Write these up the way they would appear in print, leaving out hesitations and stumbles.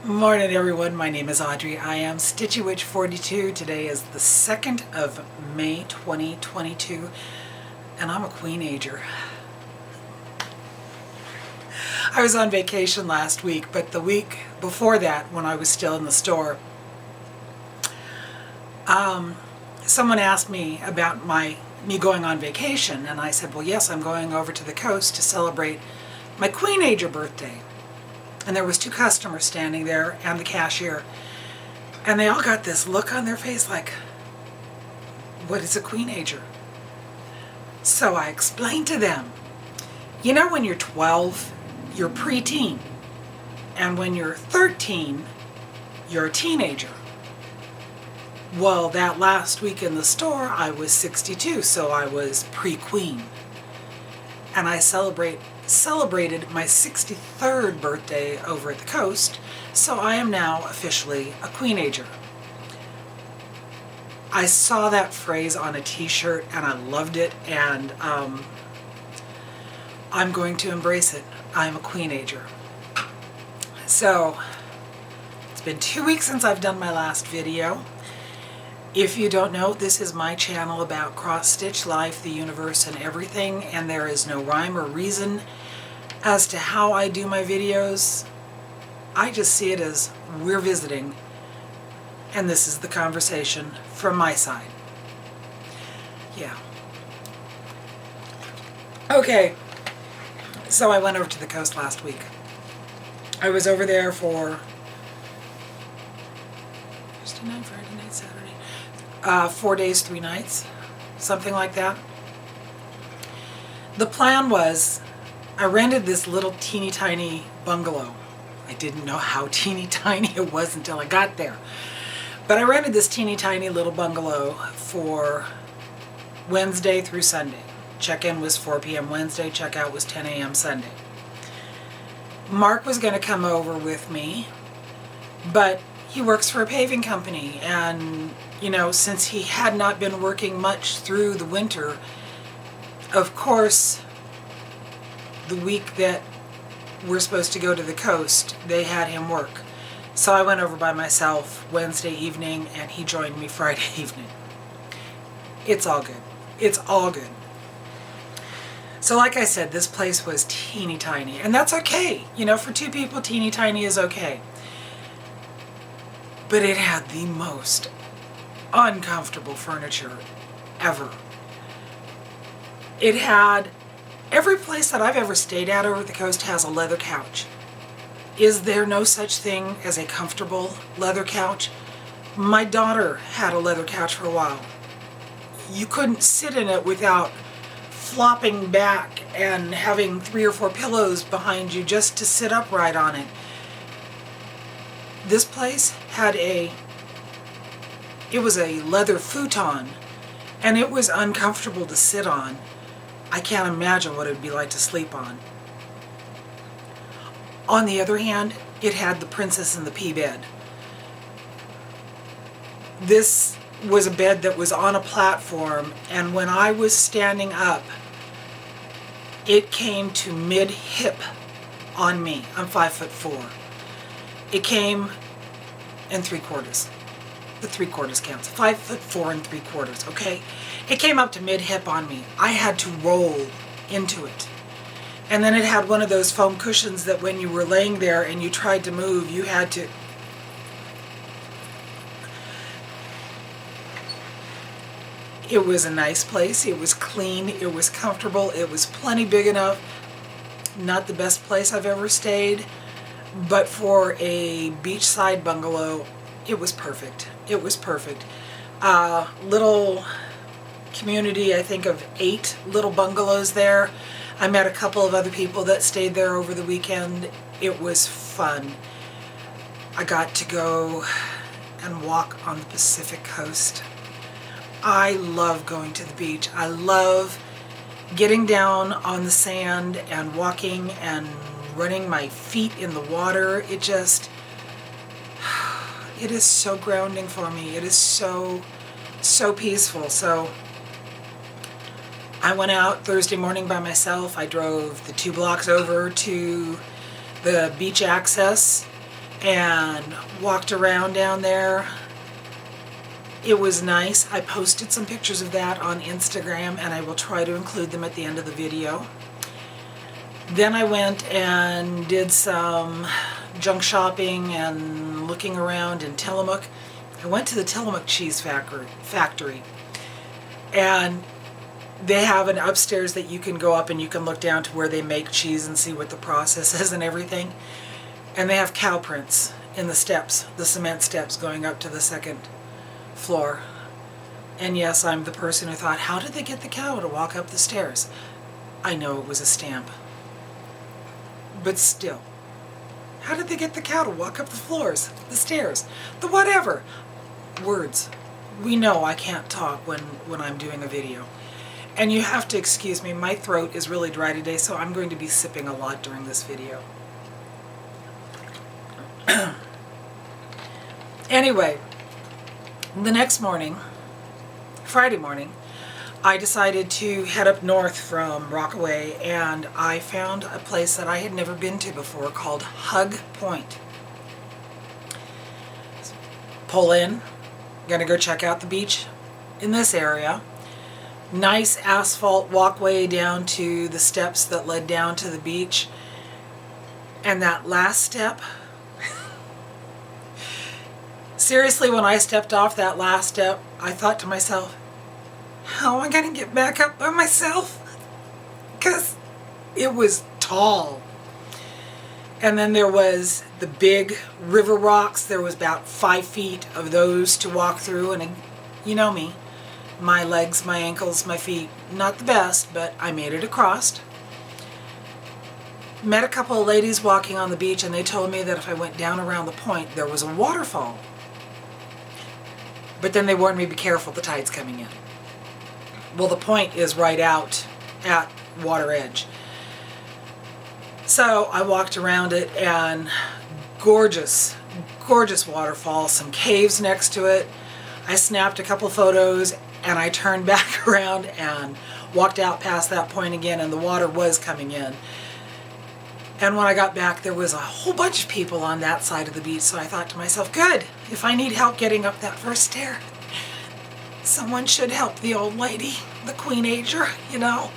Morning everyone, my name is Audrey. I am Stitchy Witch 42. Today is the 2nd of May 2022 and I'm a Queenager. I was on vacation last week, but the week before that when I was still in the store, someone asked me about me going on vacation, and I said, well yes, I'm going over to the coast to celebrate my Queenager birthday. And there was 2 customers standing there and the cashier. And they all got this look on their face like, what is a Queenager? So I explained to them, you know when you're 12, you're preteen. And when you're 13, you're a teenager. Well, that last week in the store, I was 62, so I was pre-queen. And I celebrated my 63rd birthday over at the coast, so I am now officially a Queenager. I saw that phrase on a t-shirt and I loved it, and I'm going to embrace it. I'm a Queenager. So it's been 2 weeks since I've done my last video. If you don't know, this is my channel about cross-stitch life, the universe, and everything, and there is no rhyme or reason as to how I do my videos. I just see it as we're visiting, and this is the conversation from my side. Yeah. Okay, so I went over to the coast last week. I was over there for Thursday night, Friday night, Saturday. 4 days, 3 nights, something like that. The plan was, I rented this little teeny tiny bungalow. I didn't know how teeny tiny it was until I got there. But I rented this teeny tiny little bungalow for Wednesday through Sunday. Check-in was 4 p.m. Wednesday, check-out was 10 a.m. Sunday. Mark was going to come over with me, but he works for a paving company, and you know, since he had not been working much through the winter, of course, the week that we're supposed to go to the coast, they had him work. So I went over by myself Wednesday evening, and he joined me Friday evening. It's all good. It's all good. So like I said, this place was teeny tiny, and that's okay. You know, for 2 people, teeny tiny is okay. But it had the most uncomfortable furniture ever. It had, every place that I've ever stayed at over the coast has a leather couch. Is there no such thing as a comfortable leather couch? My daughter had a leather couch for a while. You couldn't sit in it without flopping back and having 3 or 4 pillows behind you just to sit upright on it. This place had it was a leather futon, and it was uncomfortable to sit on. I can't imagine what it would be like to sleep on. On the other hand, it had the Princess and the Pea bed. This was a bed that was on a platform, and when I was standing up, it came to mid-hip on me. I'm 5'4". It came in 3/4. The 3/4 counts. 5'4" and 3/4, okay? It came up to mid-hip on me. I had to roll into it. And then it had one of those foam cushions that when you were laying there and you tried to move, you had to... It was a nice place. It was clean. It was comfortable. It was plenty big enough. Not the best place I've ever stayed, but for a beachside bungalow, it was perfect. It was perfect. Little community, I think, of 8 little bungalows there. I met a couple of other people that stayed there over the weekend. It was fun. I got to go and walk on the Pacific coast. I love going to the beach. I love getting down on the sand and walking and running my feet in the water. It is so grounding for me. It is so peaceful. So I went out Thursday morning by myself. I drove the 2 blocks over to the beach access and walked around down there. It was nice. I posted some pictures of that on Instagram, and I will try to include them at the end of the video. Then I went and did some junk shopping and looking around in Tillamook. I went to the Tillamook cheese factory, and they have an upstairs that you can go up and you can look down to where they make cheese and see what the process is and everything. And they have cow prints in the steps, the cement steps going up to the second floor. And yes, I'm the person who thought, how did they get the cow to walk up the stairs? I know it was a stamp. But still, how did they get the cow to walk up the floors, the stairs, the whatever? Words. We know I can't talk when I'm doing a video. And you have to excuse me, my throat is really dry today, so I'm going to be sipping a lot during this video. Anyway, the next morning, Friday morning, I decided to head up north from Rockaway, and I found a place that I had never been to before called Hug Point. Pull in, gonna go check out the beach in this area. Nice asphalt walkway down to the steps that led down to the beach. And that last step, seriously, when I stepped off that last step, I thought to myself, how am I going to get back up by myself? Because it was tall. And then there was the big river rocks. There was about 5 feet of those to walk through. And you know me, my legs, my ankles, my feet, not the best, but I made it across. Met a couple of ladies walking on the beach, and they told me that if I went down around the point, there was a waterfall. But then they warned me, be careful, the tide's coming in. Well, the point is right out at water edge. So I walked around it, and gorgeous, gorgeous waterfall, some caves next to it. I snapped a couple photos, and I turned back around and walked out past that point again, and the water was coming in. And when I got back, there was a whole bunch of people on that side of the beach, so I thought to myself, good, if I need help getting up that first stair, someone should help the old lady, the Queenager, you know.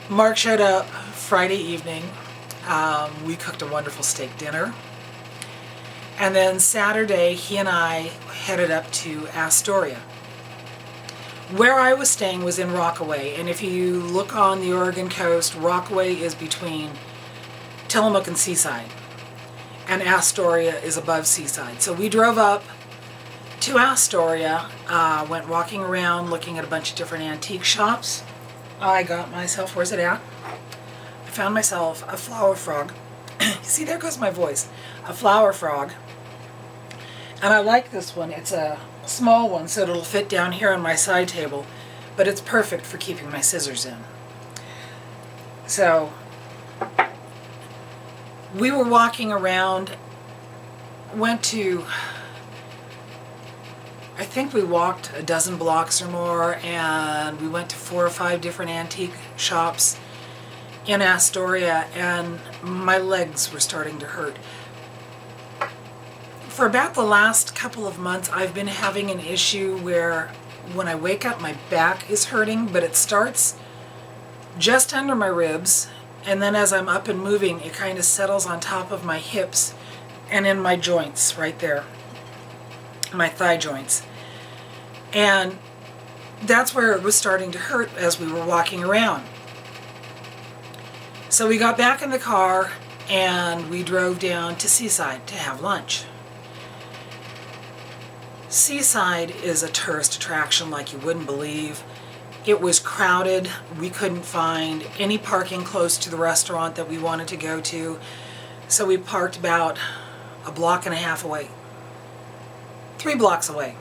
Mark showed up Friday evening. We cooked a wonderful steak dinner. And then Saturday, he and I headed up to Astoria. Where I was staying was in Rockaway, and if you look on the Oregon coast, Rockaway is between Tillamook and Seaside, and Astoria is above Seaside. So we drove up to Astoria, went walking around looking at a bunch of different antique shops. I got myself, where's it at? I found myself a flower frog. See, there goes my voice. A flower frog. And I like this one. It's a small one, so it'll fit down here on my side table, but it's perfect for keeping my scissors in. So we were walking around, went to, I think we walked a dozen blocks or more, and we went to 4 or 5 different antique shops in Astoria, and my legs were starting to hurt. For about the last couple of months, I've been having an issue where when I wake up, my back is hurting, but it starts just under my ribs, and then as I'm up and moving, it kind of settles on top of my hips and in my joints right there, my thigh joints. And that's where it was starting to hurt as we were walking around. So we got back in the car and we drove down to Seaside to have lunch. Seaside is a tourist attraction like you wouldn't believe. It was crowded. We couldn't find any parking close to the restaurant that we wanted to go to, so we parked about 1.5 blocks away. 3 blocks away.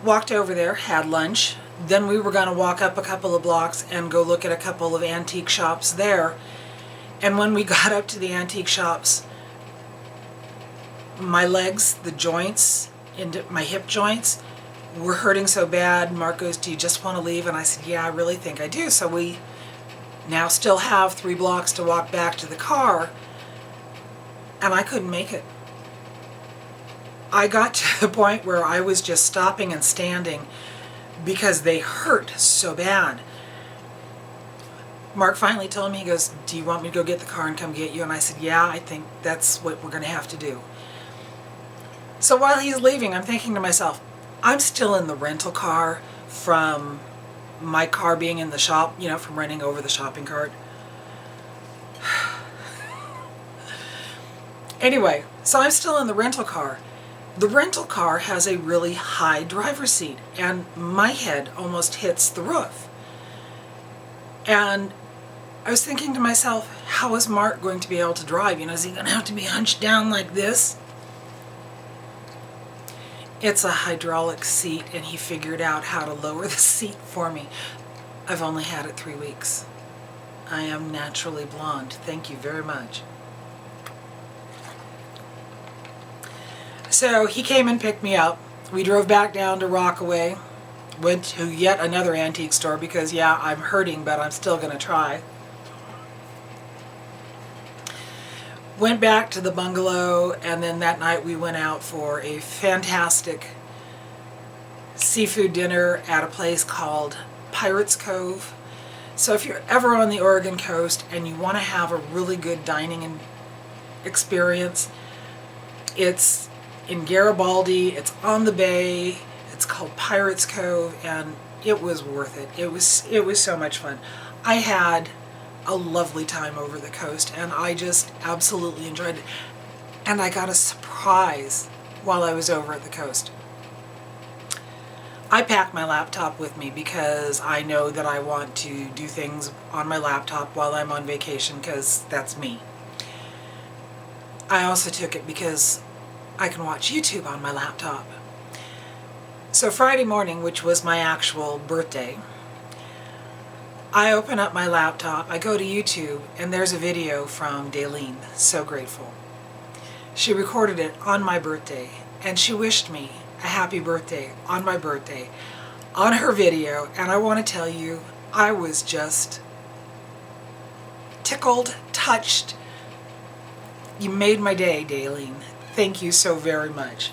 Walked over there, had lunch. Then we were going to walk up a couple of blocks and go look at a couple of antique shops there. And when we got up to the antique shops, my legs, the joints, into my hip joints, were hurting so bad. Mark goes, do you just want to leave? And I said, yeah, I really think I do. So we Now still have 3 blocks to walk back to the car, and I couldn't make it. I got to the point where I was just stopping and standing because they hurt so bad. Mark finally told me, he goes, "Do you want me to go get the car and come get you?" And I said, "Yeah, I think that's what we're going to have to do." So while he's leaving, I'm thinking to myself, I'm still in the rental car from my car being in the shop, you know, from renting over the shopping cart. Anyway, so I'm still in the rental car. The rental car has a really high driver's seat, and my head almost hits the roof. And I was thinking to myself, how is Mark going to be able to drive? You know, is he going to have to be hunched down like this? It's a hydraulic seat, and he figured out how to lower the seat for me. I've only had it 3 weeks. I am naturally blonde. Thank you very much. So he came and picked me up. We drove back down to Rockaway. Went to yet another antique store because, yeah, I'm hurting, but I'm still going to try. Went back to the bungalow, and then that night we went out for a fantastic seafood dinner at a place called Pirates Cove. So if you're ever on the Oregon coast and you want to have a really good dining experience, it's in Garibaldi, it's on the bay, it's called Pirates Cove, and it was worth it. It was so much fun. I had a lovely time over the coast, and I just absolutely enjoyed it. And I got a surprise while I was over at the coast. I packed my laptop with me because I know that I want to do things on my laptop while I'm on vacation, because that's me. I also took it because I can watch YouTube on my laptop. So Friday morning, which was my actual birthday, I open up my laptop, I go to YouTube, and there's a video from Jolyn. So grateful. She recorded it on my birthday, and she wished me a happy birthday on my birthday on her video, and I want to tell you, I was just tickled, touched. You made my day, Jolyn. Thank you so very much.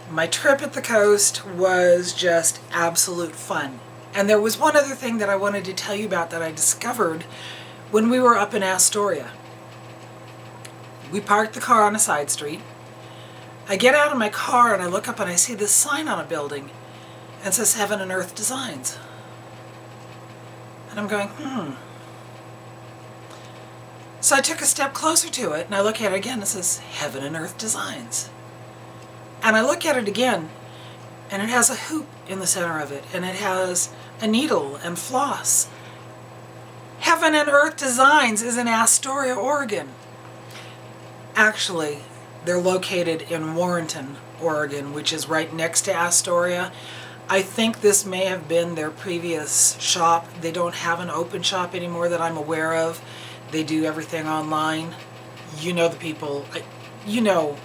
My trip at the coast was just absolute fun. And there was one other thing that I wanted to tell you about that I discovered when we were up in Astoria. We parked the car on a side street. I get out of my car and I look up and I see this sign on a building and it says Heaven and Earth Designs. And I'm going, So I took a step closer to it and I look at it again. It says Heaven and Earth Designs. And I look at it again, and it has a hoop in the center of it, and it has a needle and floss. Heaven and Earth Designs is in Astoria, Oregon. Actually, they're located in Warrenton, Oregon, which is right next to Astoria. I think this may have been their previous shop. They don't have an open shop anymore that I'm aware of. They do everything online. You know the people, you know,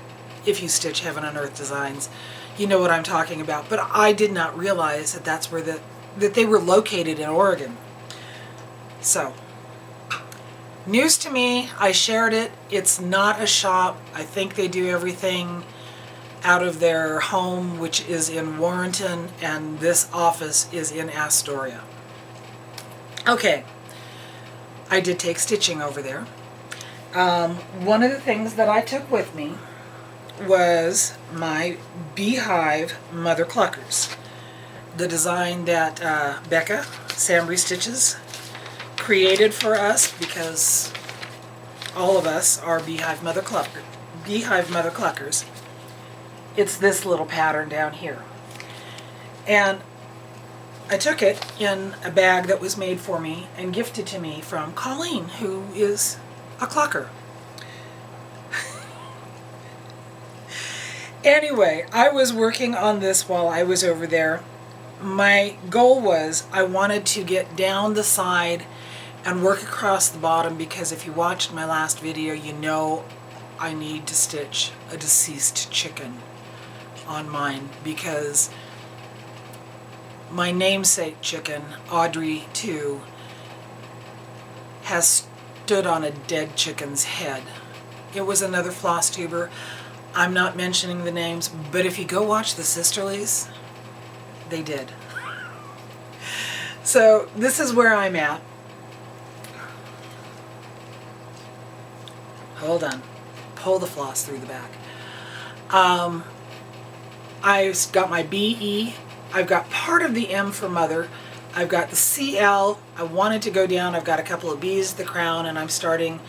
if you stitch Heaven and Earth Designs, you know what I'm talking about. But I did not realize that that's where that they were located in Oregon. So, news to me. I shared it. It's not a shop. I think they do everything out of their home, which is in Warrenton, and this office is in Astoria. Okay, I did take stitching over there. One of the things that I took with me was my Beehive Mother Cluckers. The design that Becca, Sambrie Stitches, created for us, because all of us are Beehive Mother Cluckers. It's this little pattern down here. And I took it in a bag that was made for me and gifted to me from Colleen, who is a clucker. Anyway, I was working on this while I was over there. My goal was I wanted to get down the side and work across the bottom, because if you watched my last video, you know I need to stitch a deceased chicken on mine, because my namesake chicken, Audrey 2, has stood on a dead chicken's head. It was another Flosstuber. I'm not mentioning the names, but if you go watch the Sisterlies, they did. So this is where I'm at. Hold on. Pull the floss through the back. I've got my BE. I've got part of the M for mother. I've got the CL. I wanted to go down. I've got a couple of B's at the crown, and I'm starting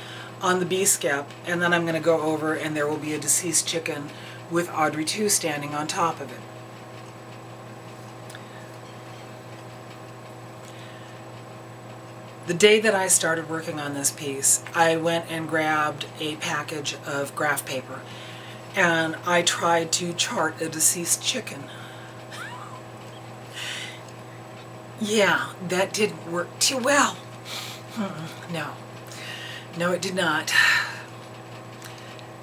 on the B scap, and then I'm going to go over, and there will be a deceased chicken with Audrey 2 standing on top of it. The day that I started working on this piece, I went and grabbed a package of graph paper, and I tried to chart a deceased chicken. Yeah, that didn't work too well. No, it did not.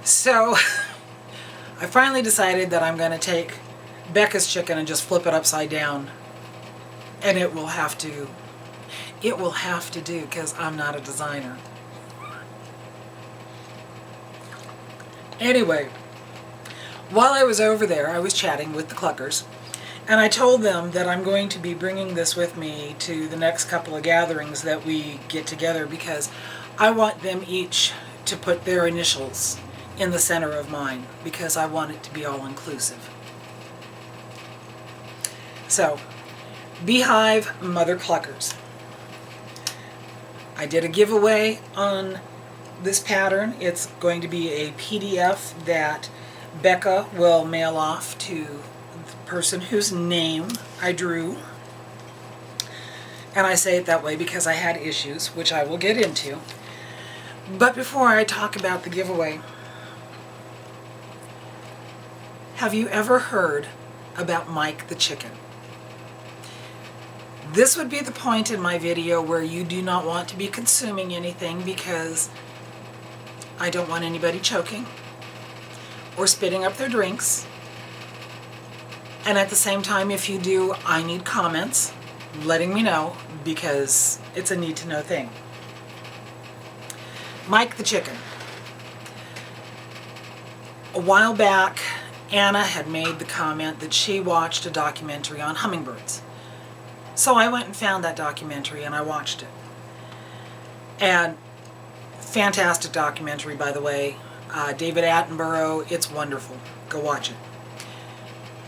So I finally decided that I'm going to take Becca's chicken and just flip it upside down, and it will have to do, because I'm not a designer. Anyway, while I was over there, I was chatting with the Cluckers, and I told them that I'm going to be bringing this with me to the next couple of gatherings that we get together, because I want them each to put their initials in the center of mine, because I want it to be all inclusive. So, Beehive Mother Cluckers. I did a giveaway on this pattern. It's going to be a PDF that Becca will mail off to the person whose name I drew. And I say it that way because I had issues, which I will get into. But before I talk about the giveaway, have you ever heard about Mike the chicken? This would be the point in my video where you do not want to be consuming anything, because I don't want anybody choking or spitting up their drinks. And at the same time, if you do, I need comments letting me know, because it's a need to know thing. Mike the chicken. A while back, Anna had made the comment that she watched a documentary on hummingbirds. So I went and found that documentary and I watched it. And fantastic documentary, by the way. David Attenborough, it's wonderful. Go watch it.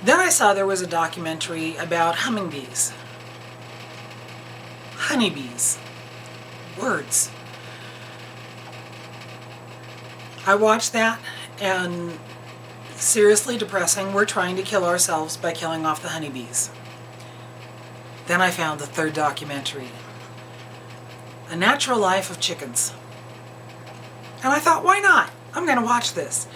Then I saw there was a documentary about hummingbees. Honeybees. Words. I watched that, and seriously depressing. We're trying to kill ourselves by killing off the honeybees. Then I found the third documentary, A Natural Life of Chickens. And I thought, why not? I'm going to watch this.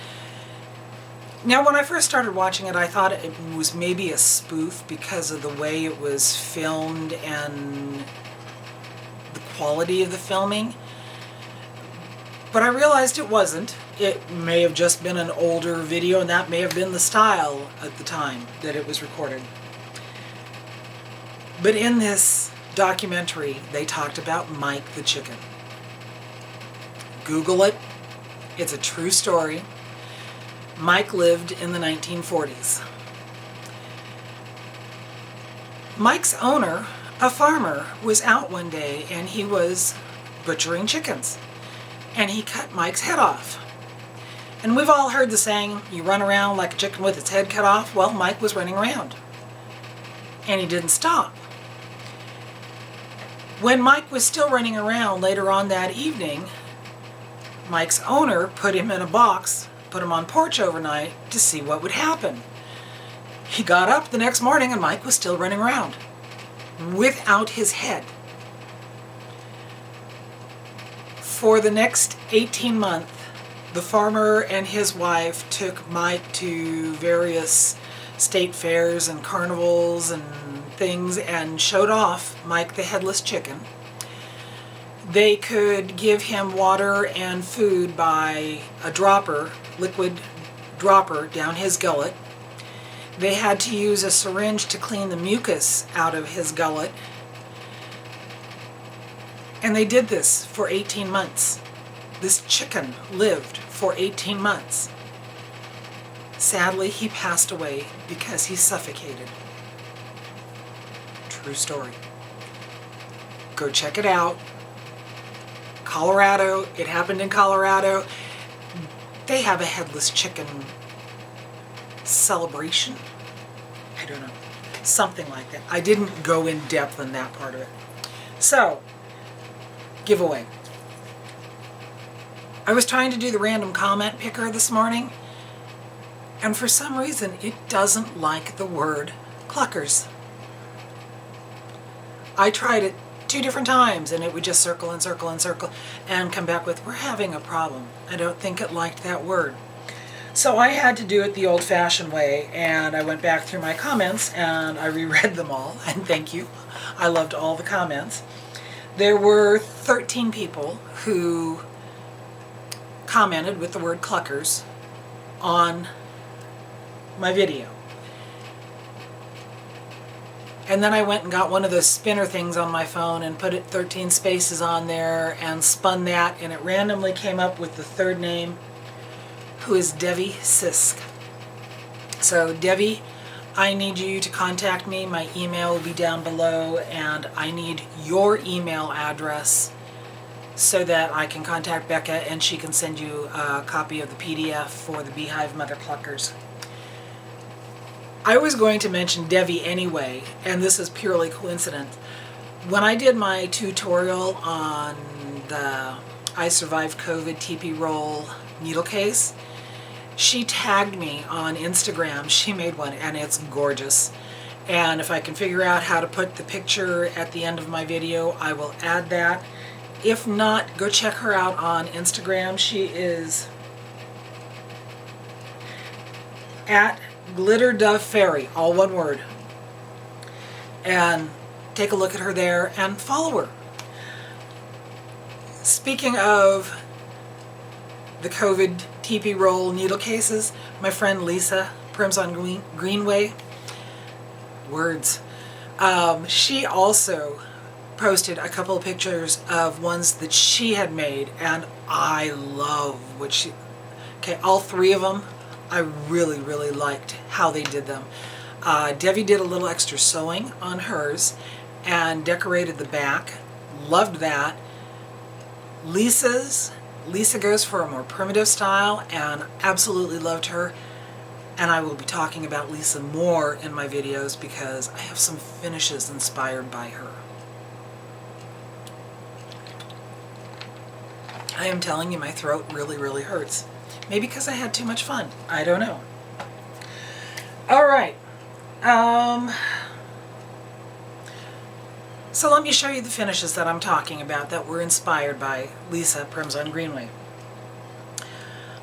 Now, when I first started watching it, I thought it was maybe a spoof because of the way it was filmed and the quality of the filming. But I realized it wasn't. It may have just been an older video, and that may have been the style at the time that it was recorded. But in this documentary, they talked about Mike the chicken. Google it. It's a true story. Mike lived in the 1940s. Mike's owner, a farmer, was out one day and he was butchering chickens. And he cut Mike's head off. And we've all heard the saying, you run around like a chicken with its head cut off. Well, Mike was running around. And he didn't stop. When Mike was still running around later on that evening, Mike's owner put him in a box, put him on porch overnight to see what would happen. He got up the next morning and Mike was still running around without his head. For the next 18 months, the farmer and his wife took Mike to various state fairs and carnivals and things and showed off Mike the headless chicken. They could give him water and food by a dropper, liquid dropper down his gullet. They had to use a syringe to clean the mucus out of his gullet. And they did this for 18 months. This chicken lived for 18 months. Sadly, he passed away because he suffocated. True story. Go check it out. Colorado, it happened in Colorado. They have a headless chicken celebration. I don't know. Something like that. I didn't go in depth on that part of it. So, giveaway. I was trying to do the random comment picker this morning, and for some reason it doesn't like the word Cluckers. I tried it 2 different times and it would just circle and circle and circle and come back with, we're having a problem. I don't think it liked that word. So I had to do it the old-fashioned way, and I went back through my comments and I reread them all, and thank you. I loved all the comments. There were 13 people who commented with the word Cluckers on my video. And then I went and got one of those spinner things on my phone and put it 13 spaces on there and spun that, and it randomly came up with the third name, who is Devi Sisk. So Devi, I need you to contact me. My email will be down below, and I need your email address so that I can contact Becca and she can send you a copy of the PDF for the Beehive Mother Cluckers. I was going to mention Devi anyway, and this is purely coincidence. When I did my tutorial on the I Survived COVID TP roll needle case, she tagged me on Instagram. She made one, and it's gorgeous. And if I can figure out how to put the picture at the end of my video, I will add that. If not, go check her out on Instagram. She is at Glitter Dove Fairy, all one word. And take a look at her there and follow her. Speaking of the COVID TP roll needle cases, my friend Lisa, Prims on Greenway, words, she also posted a couple of pictures of ones that she had made, and I love what she, all 3 of them, I really, really liked how they did them. Devi did a little extra sewing on hers and decorated the back. Loved that. Lisa goes for a more primitive style, and absolutely loved her. And I will be talking about Lisa more in my videos because I have some finishes inspired by her. I am telling you, my throat really, really hurts. Maybe because I had too much fun. I don't know. All right. So let me show you the finishes that I'm talking about that were inspired by Lisa, Prims on Greenway.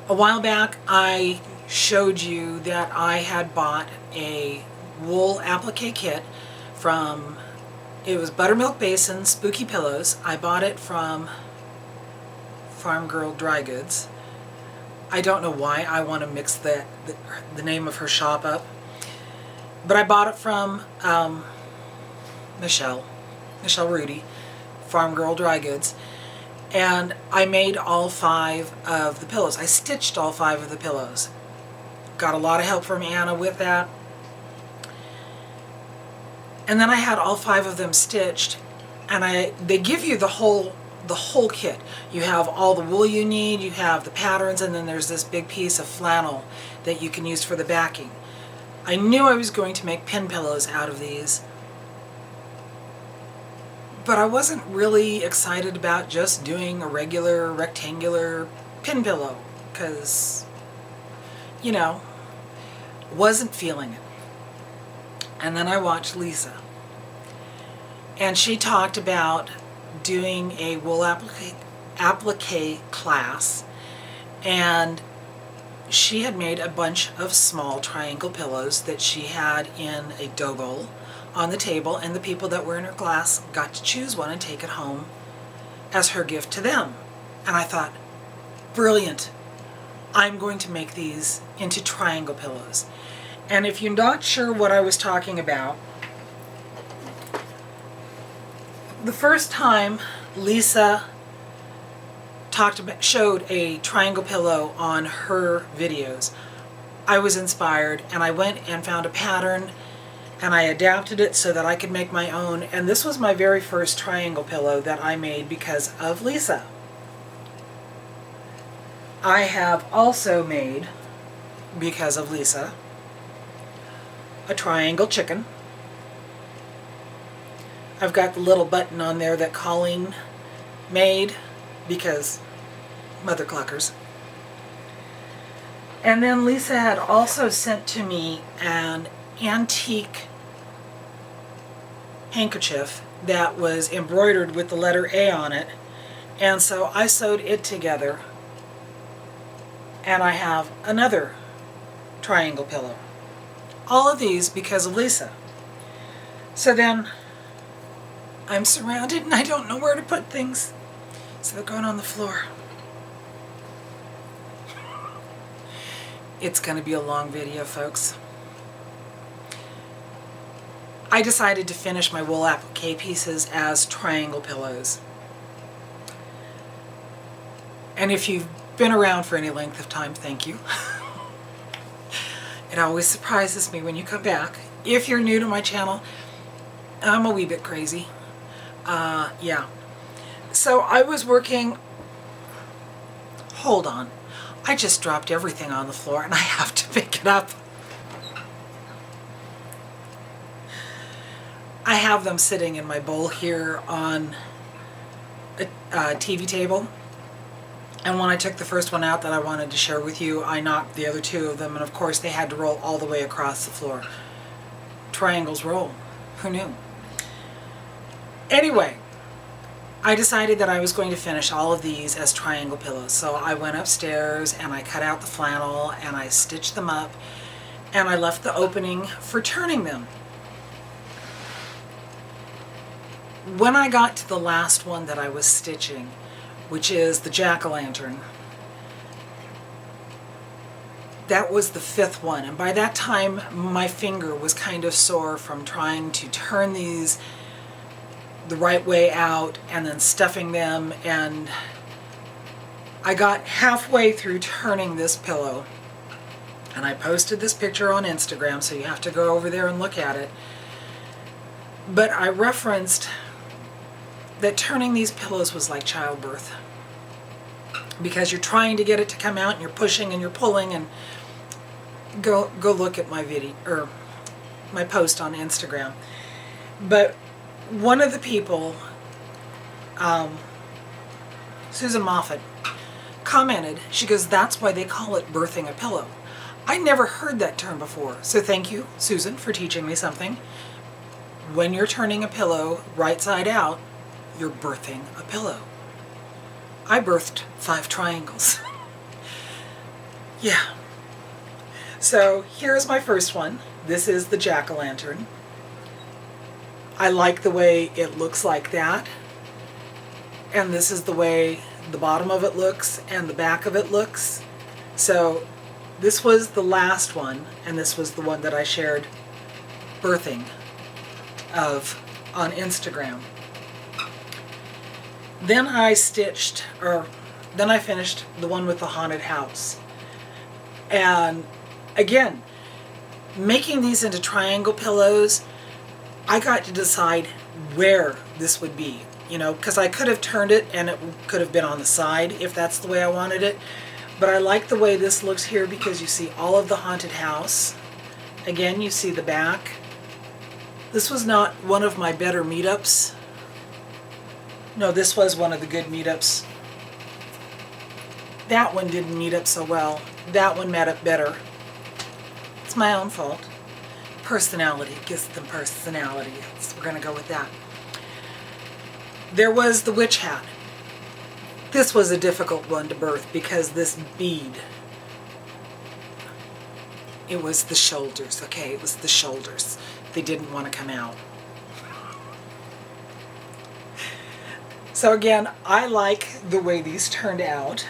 A while back, I showed you that I had bought a wool applique kit from, it was Buttermilk Basin Spooky Pillows. I bought it from Farm Girl Dry Goods. I don't know why I want to mix the name of her shop up, but I bought it from Michelle Rudy, Farm Girl Dry Goods, and I made all 5 of the pillows. I stitched all 5 of the pillows. Got a lot of help from Anna with that. And then I had all 5 of them stitched, and they give you the whole kit. You have all the wool you need, you have the patterns, and then there's this big piece of flannel that you can use for the backing. I knew I was going to make pin pillows out of these, but I wasn't really excited about just doing a regular rectangular pin pillow because, you know, wasn't feeling it. And then I watched Lisa, and she talked about doing a wool applique class, and she had made a bunch of small triangle pillows that she had in a dough bowl on the table, and the people that were in her class got to choose one and take it home as her gift to them. And I thought, brilliant, I'm going to make these into triangle pillows. And if you're not sure what I was talking about, the first time Lisa showed a triangle pillow on her videos. I was inspired and I went and found a pattern and I adapted it so that I could make my own, and this was my very first triangle pillow that I made because of Lisa. I have also made, because of Lisa, a triangle chicken. I've got the little button on there that Colleen made because Mother Cluckers. And then Lisa had also sent to me an antique handkerchief that was embroidered with the letter A on it, and so I sewed it together, and I have another triangle pillow. All of these because of Lisa. So then I'm surrounded and I don't know where to put things, so they're going on the floor. It's going to be a long video, folks. I decided to finish my wool applique pieces as triangle pillows. And if you've been around for any length of time, thank you. It always surprises me when you come back. If you're new to my channel, I'm a wee bit crazy. Yeah. So I was working... Hold on. I just dropped everything on the floor and I have to pick it up. I have them sitting in my bowl here on a TV table. And when I took the first one out that I wanted to share with you, I knocked the other two of them, and of course they had to roll all the way across the floor. Triangles roll. Who knew? Anyway, I decided that I was going to finish all of these as triangle pillows. So I went upstairs and I cut out the flannel and I stitched them up and I left the opening for turning them. When I got to the last one that I was stitching, which is the jack-o'-lantern, that was the fifth one, and by that time my finger was kind of sore from trying to turn these the right way out and then stuffing them, and I got halfway through turning this pillow, and I posted this picture on Instagram, so you have to go over there and look at it. But I referenced that turning these pillows was like childbirth, because you're trying to get it to come out and you're pushing and you're pulling, and go look at my video or my post on Instagram. But one of the people, Susan Moffat, commented, she goes, "That's why they call it birthing a pillow." I never heard that term before, so thank you, Susan, for teaching me something. When you're turning a pillow right side out, you're birthing a pillow. I birthed 5 triangles. Yeah. So here's my first one. This is the jack-o'-lantern. I like the way it looks like that. And this is the way the bottom of it looks and the back of it looks. So this was the last one, and this was the one that I shared birthing of on Instagram. Then I finished the one with the haunted house. And again, making these into triangle pillows, I got to decide where this would be, you know, because I could have turned it and it could have been on the side if that's the way I wanted it. But I like the way this looks here because you see all of the haunted house. Again, you see the back. This was not one of my better meetups. No, this was one of the good meetups. That one didn't meet up so well. That one met up better. It's my own fault. Personality gives them personality. So we're going to go with that. There was the witch hat. This was a difficult one to birth because this bead, it was the shoulders, okay? It was the shoulders. They didn't want to come out. So again, I like the way these turned out.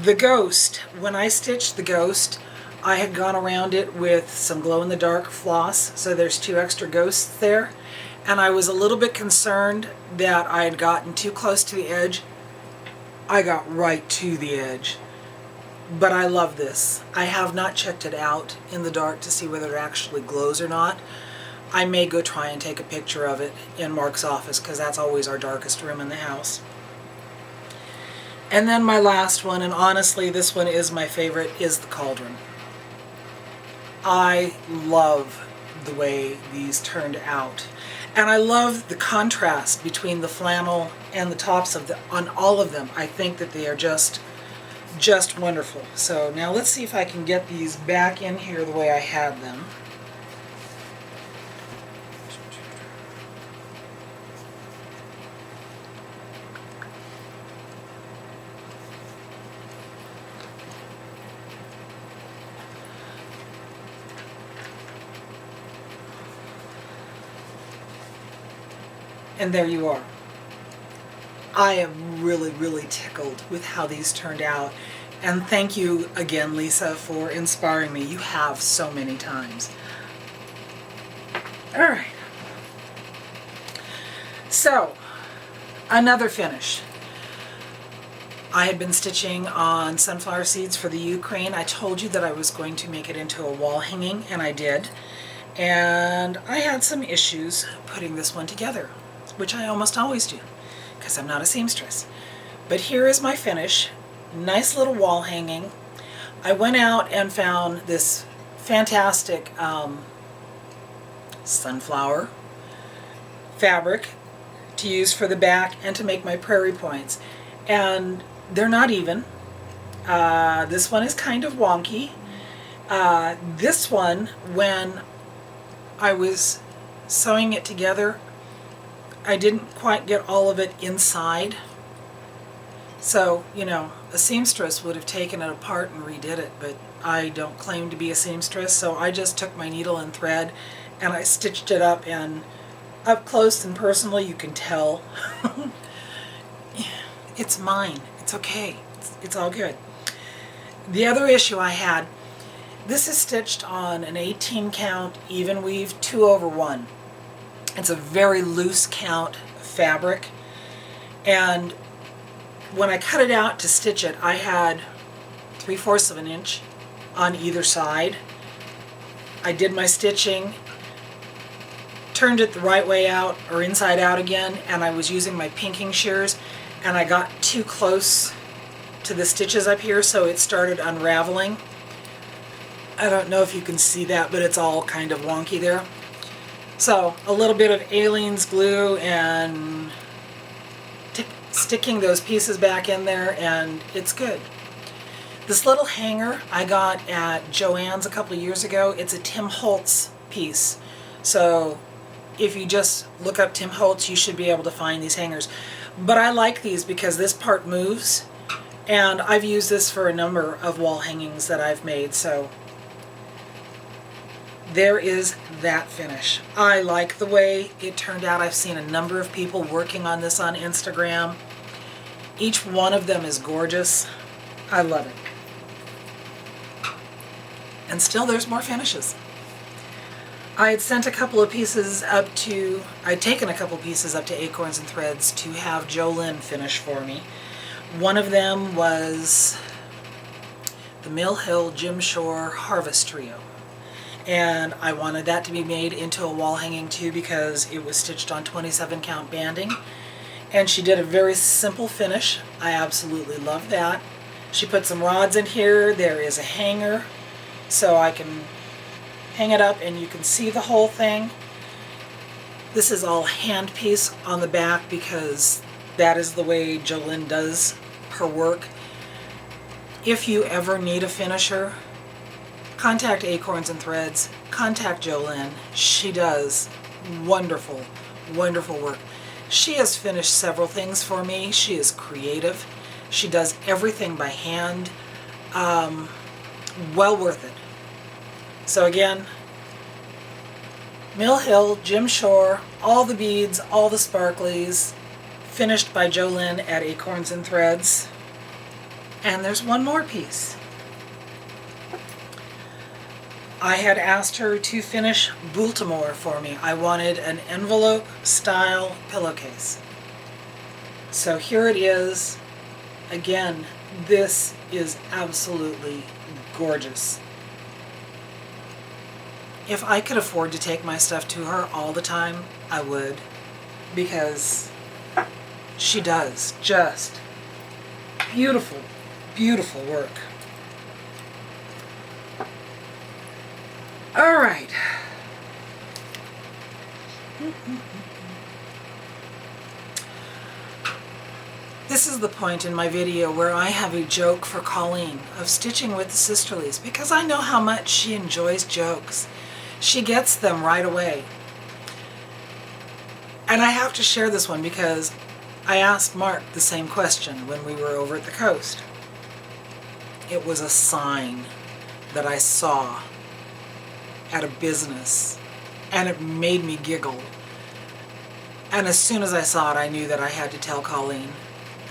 The ghost, when I stitched the ghost, I had gone around it with some glow-in-the-dark floss, so there's 2 extra ghosts there. and I was a little bit concerned that I had gotten too close to the edge. I got right to the edge. But I love this. I have not checked it out in the dark to see whether it actually glows or not. I may go try and take a picture of it in Mark's office, because that's always our darkest room in the house. And then my last one, and honestly this one is my favorite, is the cauldron. I love the way these turned out. And I love the contrast between the flannel and the tops of on all of them. I think that they are just wonderful. So now let's see if I can get these back in here the way I had them. And there you are. I am really tickled with how these turned out. And thank you again, Lisa, for inspiring me. You have so many times. All right. So, another finish. I had been stitching on sunflower seeds for the Ukraine. I told you that I was going to make it into a wall hanging, and I did. And I had some issues putting this one together, which I almost always do, because I'm not a seamstress. But here is my finish. Nice little wall hanging. I went out and found this fantastic sunflower fabric to use for the back and to make my prairie points. And they're not even. This one is kind of wonky. This one, when I was sewing it together, I didn't quite get all of it inside. So, you know, a seamstress would have taken it apart and redid it, but I don't claim to be a seamstress, so I just took my needle and thread and I stitched it up, and up close and personal you can tell. It's mine. It's okay. It's all good. The other issue I had, this is stitched on an 18 count even weave 2/1. It's a very loose count fabric, and when I cut it out to stitch it, I had 3/4 of an inch on either side. I did my stitching, turned it the right way out or inside out again, and I was using my pinking shears, and I got too close to the stitches up here, so it started unraveling. I don't know if you can see that, but it's all kind of wonky there. So a little bit of Aleene's glue and sticking those pieces back in there, and it's good. This little hanger I got at Joann's a couple of years ago. It's a Tim Holtz piece. So if you just look up Tim Holtz, you should be able to find these hangers. But I like these because this part moves, and I've used this for a number of wall hangings that I've made. So there is that finish. I like the way it turned out. I've seen a number of people working on this on Instagram. Each one of them is gorgeous. I love it. And still there's more finishes. I had sent a couple of pieces up to, I'd taken a couple pieces up to Acorns and Threads to have Jolyn finish for me. One of them was the Mill Hill Jim Shore Harvest Trio. And I wanted that to be made into a wall hanging too, because it was stitched on 27 count banding. And she did a very simple finish. I absolutely love that. She put some rods in here. There is a hanger, so I can hang it up and you can see the whole thing. This is all hand piece on the back because that is the way Jolyn does her work. If you ever need a finisher, contact Acorns and Threads, contact Jolyn. She does wonderful, wonderful work. She has finished several things for me. She is creative. She does everything by hand. Well worth it. So again, Mill Hill, Jim Shore, all the beads, all the sparklies, finished by Jolyn at Acorns and Threads. And there's one more piece. I had asked her to finish Baltimore for me. I wanted an envelope style pillowcase. So here it is. Again, this is absolutely gorgeous. If I could afford to take my stuff to her all the time, I would, because she does just beautiful, beautiful work. All right. This is the point in my video where I have a joke for Colleen of stitching with the sisterlies, because I know how much she enjoys jokes. She gets them right away. And I have to share this one because I asked Mark the same question when we were over at the coast. It was a sign that I saw at a business, and it made me giggle. And as soon as I saw it, I knew that I had to tell Colleen.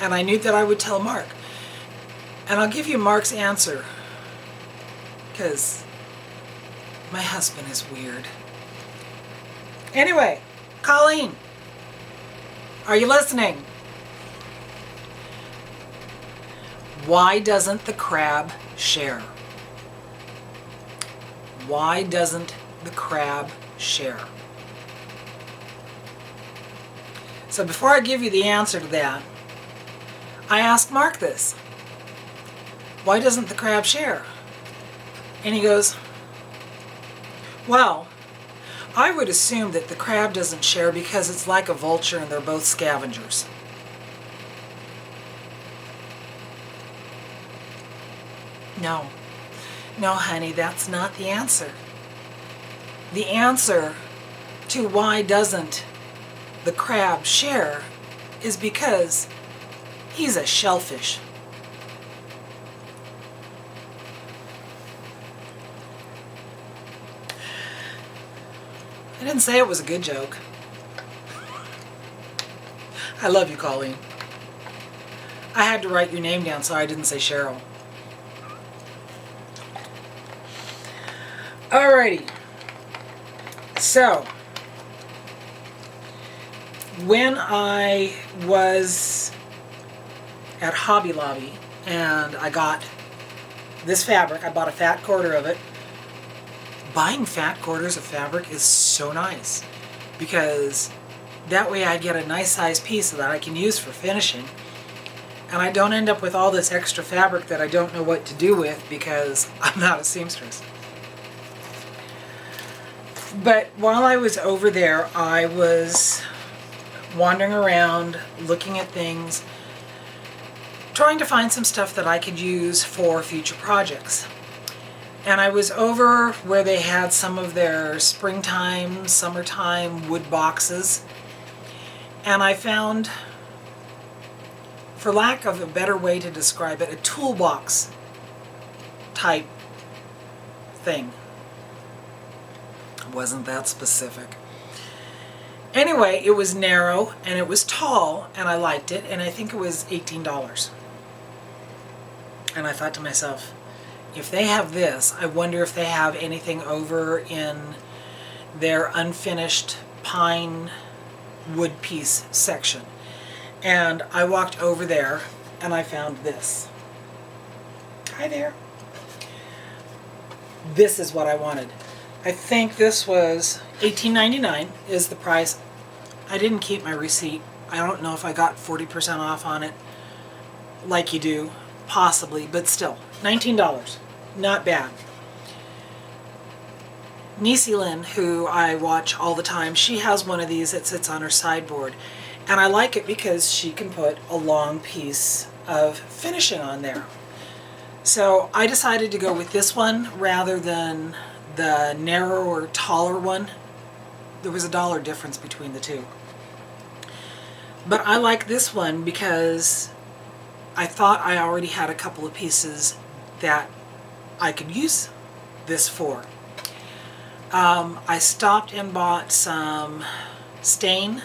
And I knew that I would tell Mark. And I'll give you Mark's answer, because my husband is weird. Anyway, Colleen, are you listening? Why doesn't the crab share? Why doesn't the crab share? So before I give you the answer to that, I asked Mark this. Why doesn't the crab share? And he goes, well, I would assume that the crab doesn't share because it's like a vulture and they're both scavengers. No, honey, that's not the answer. The answer to why doesn't the crab share is because he's a shellfish. I didn't say it was a good joke. I love you, Colleen. I had to write your name down so I didn't say Cheryl. Alrighty. So, when I was at Hobby Lobby and I got this fabric, I bought a fat quarter of it. Buying fat quarters of fabric is so nice because that way I get a nice size piece that I can use for finishing, and I don't end up with all this extra fabric that I don't know what to do with because I'm not a seamstress. But while I was over there, I was wandering around looking at things, trying to find some stuff that I could use for future projects. And I was over where they had some of their springtime, summertime wood boxes. And I found, for lack of a better way to describe it, a toolbox type thing. It wasn't that specific. Anyway, it was narrow and it was tall and I liked it, and I think it was $18. And I thought to myself, if they have this, I wonder if they have anything over in their unfinished pine wood piece section. And I walked over there and I found this. Hi there. This is what I wanted. I think this was $18.99 is the price. I didn't keep my receipt. I don't know if I got 40% off on it like you do, possibly, but still, $19. Not bad. Niecy Lynn, who I watch all the time, she has one of these that sits on her sideboard. And I like it because she can put a long piece of finishing on there. So I decided to go with this one rather than the narrower, taller one. There was $1 difference between the two. But I like this one because I thought I already had a couple of pieces that I could use this for. I stopped and bought some stain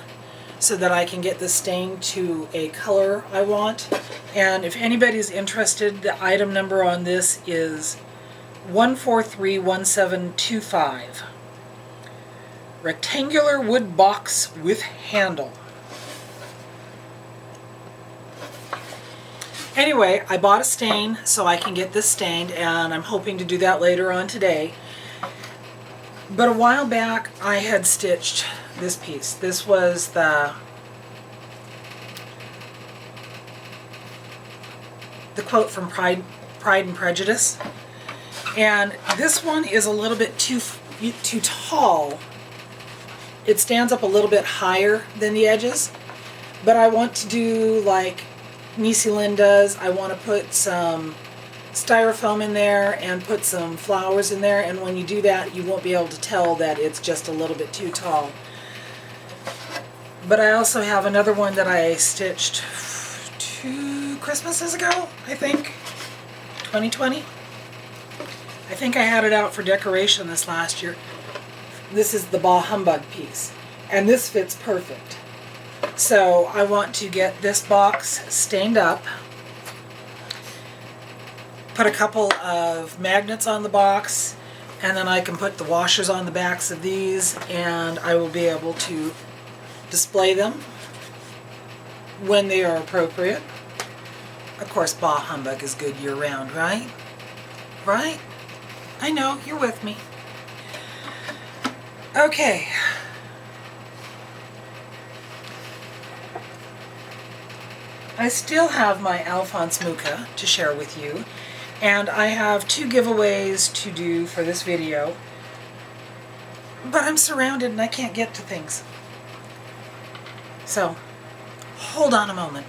so that I can get the stain to a color I want. And if anybody's interested, the item number on this is 1431725. Rectangular wood box with handle. Anyway, I bought a stain so I can get this stained, and I'm hoping to do that later on today. But a while back I had stitched this piece. This was the quote from Pride and Prejudice. And this one is a little bit too tall. It stands up a little bit higher than the edges. But I want to do like Nisi Lynn does. I want to put some styrofoam in there and put some flowers in there, and when you do that you won't be able to tell that it's just a little bit too tall. But I also have another one that I stitched 2 Christmases ago, I think, 2020. I think I had it out for decoration this last year. This is the Bah Humbug piece, and this fits perfect. So I want to get this box stained up, put a couple of magnets on the box, and then I can put the washers on the backs of these, and I will be able to display them when they are appropriate. Of course, Bah Humbug is good year-round, right? Right? I know, you're with me. Okay. I still have my Alphonse Mucha to share with you, and I have 2 giveaways to do for this video, but I'm surrounded and I can't get to things. So, hold on a moment.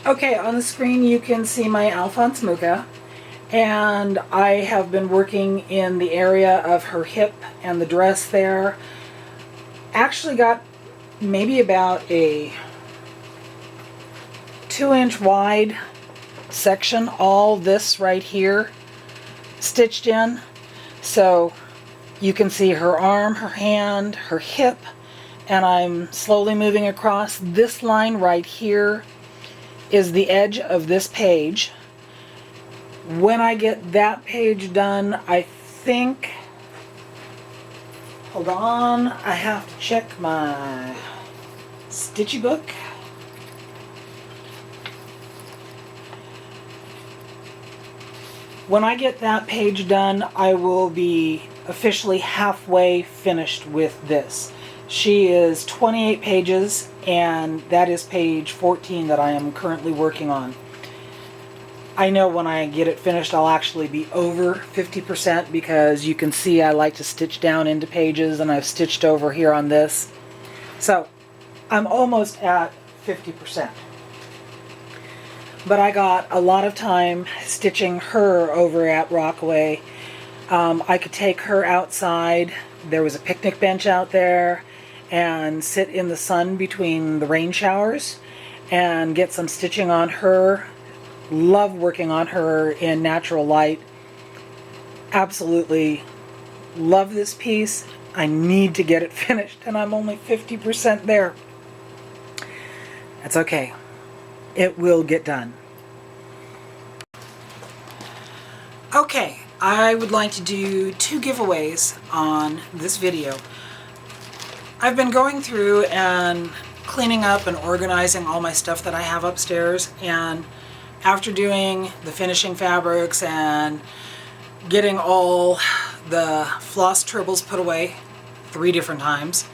Okay, on the screen you can see my Alphonse Mucha, and I have been working in the area of her hip and the dress there. Actually got maybe about a 2-inch wide section, all this right here stitched in. So you can see her arm, her hand, her hip, and I'm slowly moving across. This line right here is the edge of this page. When I get that page done, I think, hold on, I have to check my stitchy book. When I get that page done, I will be officially halfway finished with this. She is 28 pages, and that is page 14 that I am currently working on. I know when I get it finished I'll actually be over 50%, because you can see I like to stitch down into pages, and I've stitched over here on this. So I'm almost at 50%. But I got a lot of time stitching her over at Rockaway. I could take her outside. There was a picnic bench out there, and sit in the sun between the rain showers and get some stitching on her. Love working on her in natural light. Absolutely love this piece. I need to get it finished, and I'm only 50% there. That's okay. It will get done. Okay, I would like to do 2 giveaways on this video. I've been going through and cleaning up and organizing all my stuff that I have upstairs, and after doing the finishing fabrics and getting all the floss tribbles put away 3 different times,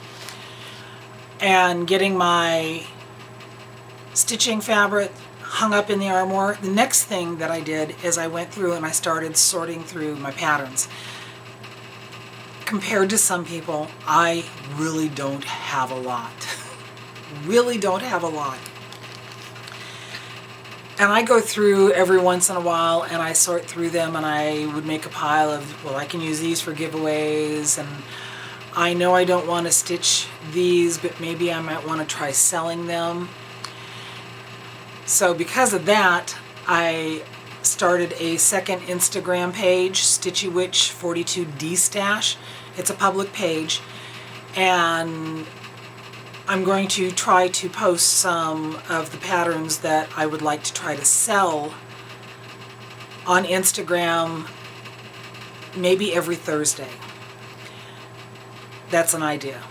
and getting my stitching fabric hung up in the armoire, the next thing that I did is I went through and I started sorting through my patterns. Compared to some people, I really don't have a lot. Really don't have a lot. And I go through every once in a while and I sort through them, and I would make a pile of, well, I can use these for giveaways, and I know I don't want to stitch these, but maybe I might want to try selling them. So because of that, I started a second Instagram page, Stitchy Witch 42D Stash. It's a public page, and I'm going to try to post some of the patterns that I would like to try to sell on Instagram maybe every Thursday. That's an idea.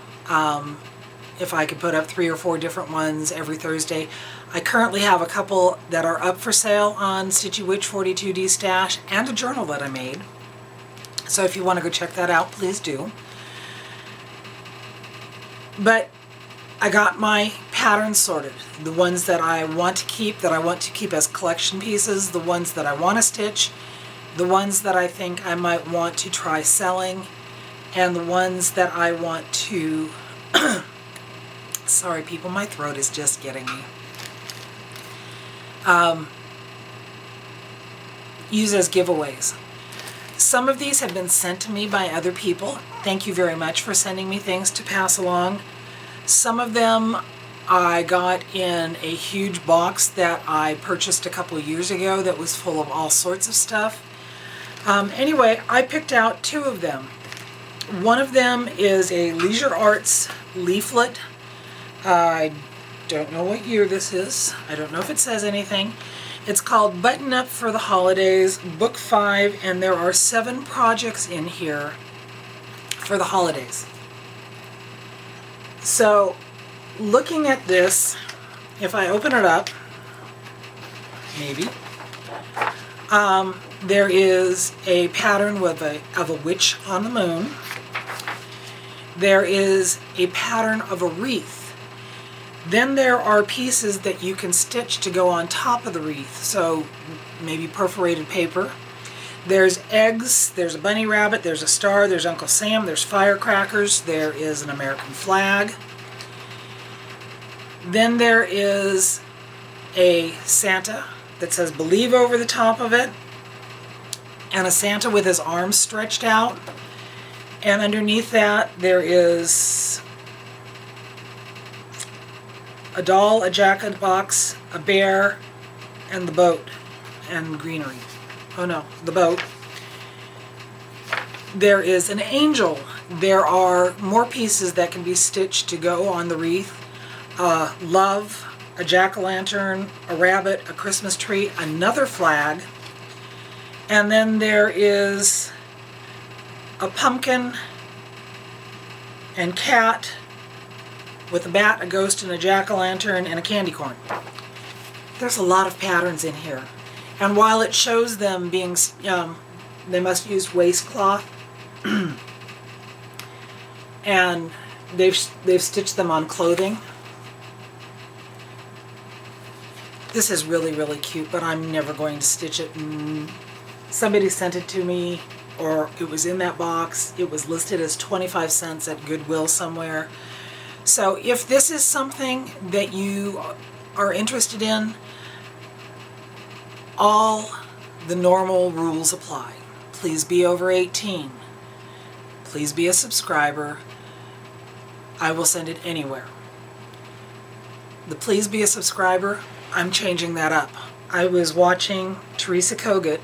If I could put up 3 or 4 different ones every Thursday. I currently have a couple that are up for sale on Stitchy Witch 42D Stash and a journal that I made. So if you want to go check that out, please do. But I got my patterns sorted. The ones that I want to keep as collection pieces, the ones that I want to stitch, the ones that I think I might want to try selling, and the ones that I want to... Sorry people, my throat is just getting me. Use as giveaways. Some of these have been sent to me by other people. Thank you very much for sending me things to pass along. Some of them I got in a huge box that I purchased a couple of years ago that was full of all sorts of stuff. Anyway, I picked out 2 of them. One of them is a Leisure Arts leaflet. I don't know what year this is. I don't know if it says anything. It's called Button Up for the Holidays, Book 5, and there are 7 projects in here for the holidays. So, looking at this, if I open it up, maybe, there is a pattern of a witch on the moon. There is a pattern of a wreath. Then there are pieces that you can stitch to go on top of the wreath, so maybe perforated paper. There's eggs, there's a bunny rabbit, there's a star, there's Uncle Sam, there's firecrackers, there is an American flag. Then there is a Santa that says Believe over the top of it, and a Santa with his arms stretched out. And underneath that there is a doll, a jack-in-the-box, a bear, and the boat, and greenery. Oh no, the boat. There is an angel. There are more pieces that can be stitched to go on the wreath. Love, a jack-o'-lantern, a rabbit, a Christmas tree, another flag, and then there is a pumpkin and cat with a bat, a ghost, and a jack-o'-lantern, and a candy corn. There's a lot of patterns in here. And while it shows them being, they must use waistcloth, and they've stitched them on clothing. This is really, really cute, but I'm never going to stitch it. Somebody sent it to me, or it was in that box. It was listed as 25 cents at Goodwill somewhere. So if this is something that you are interested in, all the normal rules apply. Please be over 18. Please be a subscriber. I will send it anywhere. The please be a subscriber, I'm changing that up. I was watching Teresa Kogut,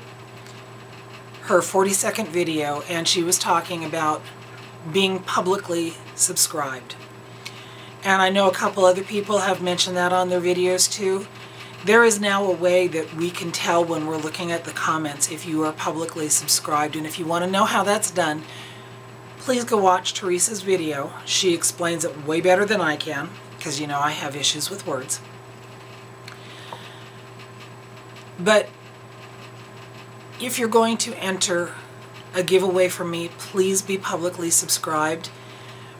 her 40-second video, and she was talking about being publicly subscribed. And I know a couple other people have mentioned that on their videos too. There is now a way that we can tell when we're looking at the comments if you are publicly subscribed. And if you want to know how that's done, please go watch Teresa's video. She explains it way better than I can, because you know I have issues with words. But if you're going to enter a giveaway from me, please be publicly subscribed.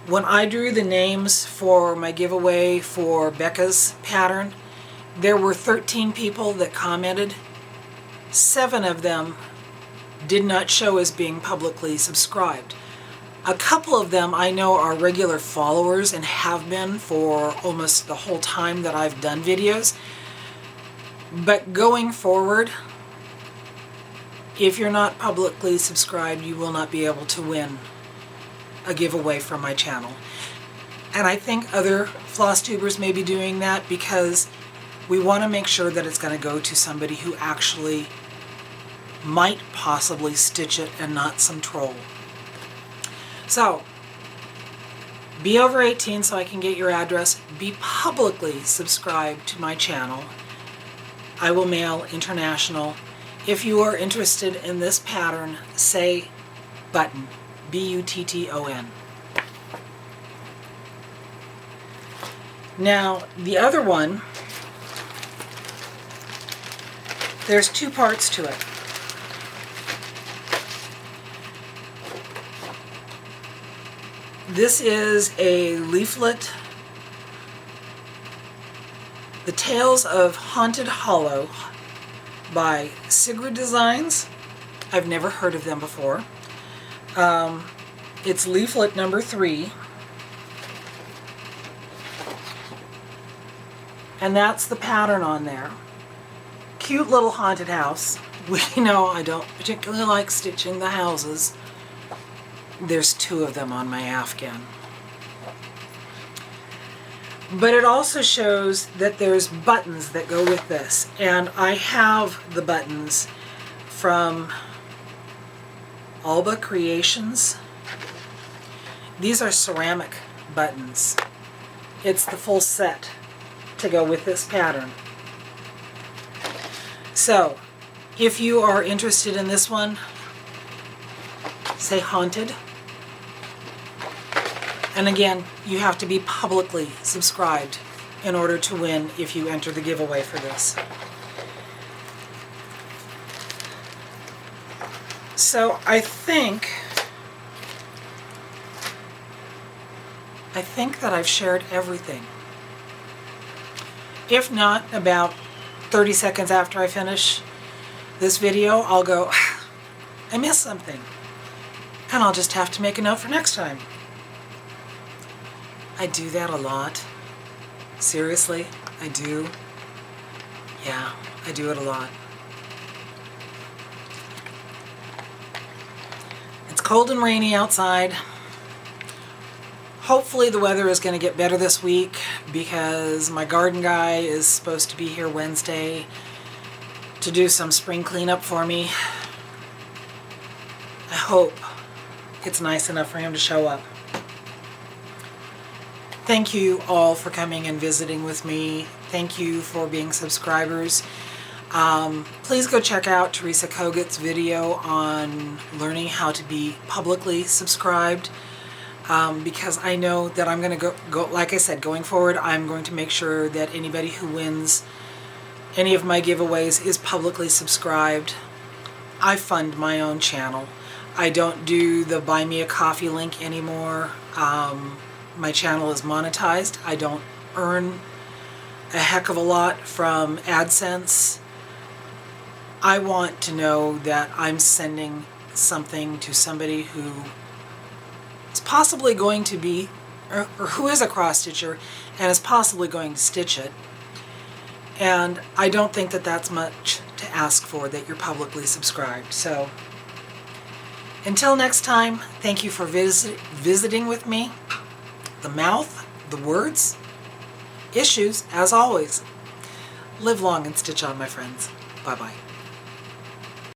When I drew the names for my giveaway for Becca's pattern, there were 13 people that commented. 7 of them did not show as being publicly subscribed. A couple of them I know are regular followers and have been for almost the whole time that I've done videos. But going forward, if you're not publicly subscribed, you will not be able to win a giveaway from my channel. And I think other Flosstubers may be doing that because we want to make sure that it's going to go to somebody who actually might possibly stitch it and not some troll. So, be over 18 so I can get your address. Be publicly subscribed to my channel. I will mail international. If you are interested in this pattern, say button, B-U-T-T-O-N. Now, the other one, there's two parts to it. This is a leaflet, The Tales of Haunted Hollow by Sigrid Designs. I've never heard of them before. It's leaflet number 3. And that's the pattern on there. Cute little haunted house. We know I don't particularly like stitching the houses. There's 2 of them on my Afghan. But it also shows that there's buttons that go with this. And I have the buttons from Alba Creations. These are ceramic buttons. It's the full set to go with this pattern. So, if you are interested in this one, say haunted. And again, you have to be publicly subscribed in order to win if you enter the giveaway for this. So I think that I've shared everything. If not, about 30 seconds after I finish this video, I'll go, I missed something. And I'll just have to make a note for next time. I do that a lot. Seriously, I do. Yeah, I do it a lot. It's cold and rainy outside. Hopefully the weather is going to get better this week because my garden guy is supposed to be here Wednesday to do some spring cleanup for me. I hope it's nice enough for him to show up. Thank you all for coming and visiting with me. Thank you for being subscribers. Please go check out Teresa Kogut's video on learning how to be publicly subscribed. Because I know that I'm going to go, like I said, going forward, I'm going to make sure that anybody who wins any of my giveaways is publicly subscribed. I fund my own channel. I don't do the Buy Me a Coffee link anymore. My channel is monetized. I don't earn a heck of a lot from AdSense. I want to know that I'm sending something to somebody who is possibly going to be, or who is a cross-stitcher and is possibly going to stitch it. And I don't think that that's much to ask for, that you're publicly subscribed. So, until next time, thank you for visiting with me. The mouth, the words, issues, as always. Live long and stitch on, my friends. Bye-bye.